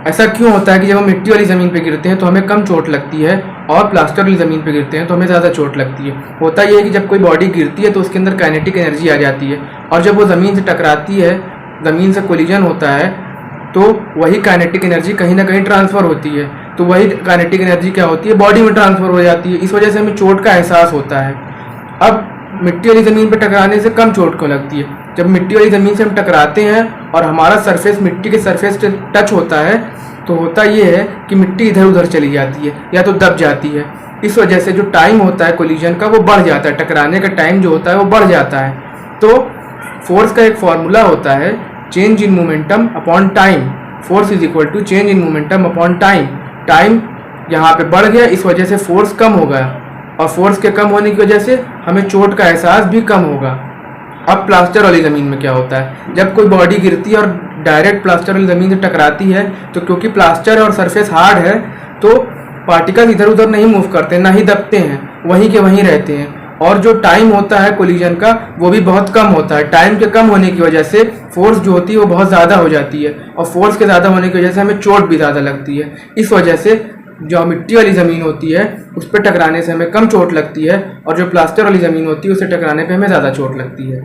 ऐसा क्यों होता है कि जब हम मिट्टी वाली ज़मीन पे गिरते हैं तो हमें कम चोट लगती है और प्लास्टर वाली ज़मीन पे गिरते हैं तो हमें ज़्यादा चोट लगती है? होता ये है कि जब कोई बॉडी गिरती है तो उसके अंदर काइनेटिक एनर्जी आ जाती है, और जब वो ज़मीन से टकराती है, ज़मीन से कोलिजन होता है, तो वही काइनेटिक एनर्जी कहीं ना कहीं ट्रांसफ़र होती है। तो वही काइनेटिक एनर्जी क्या होती है, बॉडी में ट्रांसफ़र हो जाती है। इस वजह से हमें चोट का एहसास होता है। अब मिट्टी वाली ज़मीन पर टकराने से कम चोट क्यों लगती है? जब मिट्टी वाली ज़मीन से हम टकराते हैं और हमारा सरफेस मिट्टी के सरफेस से टच होता है, तो होता ये है कि मिट्टी इधर उधर चली जाती है या तो दब जाती है। इस वजह से जो टाइम होता है कोलिजन का वो बढ़ जाता है, टकराने का टाइम जो होता है वो बढ़ जाता है। तो फोर्स का एक फॉर्मूला होता है, change in momentum upon time. Force is equal to change in momentum upon time. Time यहाँ पे बढ़ गया, इस वजह से फोर्स कम हो गया, और फोर्स के कम होने की वजह से हमें चोट का एहसास भी कम होगा। अब प्लास्टर वाली ज़मीन में क्या होता है, जब कोई बॉडी गिरती है और डायरेक्ट प्लास्टर वाली ज़मीन से टकराती है, तो क्योंकि प्लास्टर और सरफेस हार्ड है तो पार्टिकल इधर उधर नहीं मूव करते, ना ही दबते हैं, वहीं के वहीं रहते हैं। और जो टाइम होता है कोलिजन का वो भी बहुत कम होता है। टाइम के कम होने की वजह से फोर्स जो होती है वो बहुत ज़्यादा हो जाती है, और फोर्स के ज़्यादा होने की वजह से हमें चोट भी ज़्यादा लगती है। इस वजह से जो मिट्टी वाली ज़मीन होती है उस पर टकराने से हमें कम चोट लगती है, और जो प्लास्टर वाली ज़मीन होती है उससे टकराने पे हमें ज़्यादा चोट लगती है।